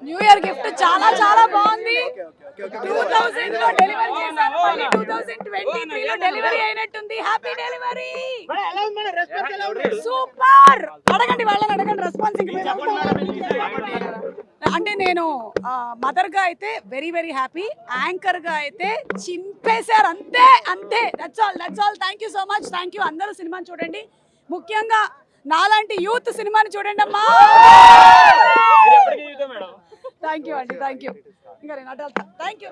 New year gift చాలా చాలా బాగుంది. 2000 లో డెలివరీ చేశాను, మళ్ళీ 2023 లో డెలివరీ అయినట్టుంది. Happy delivery. సూపర్. అడగండి, వాళ్ళని అడగండి రెస్పాన్స్. అంటే నేను మదర్ గా అయితే వెరీ వెరీ హ్యాపీ, యాంకర్ గా అయితే చింపేశారు. అంతే అంతే. That's all. Thank you so much. Thank you. అందరూ సినిమాని చూడండి, ముఖ్యంగా నాలాంటి యూత్ సినిమాని చూడండి అమ్మా. థ్యాంక్ యూ అండి. Thank you. ఇంకా నేను అడ్డా. Thank you.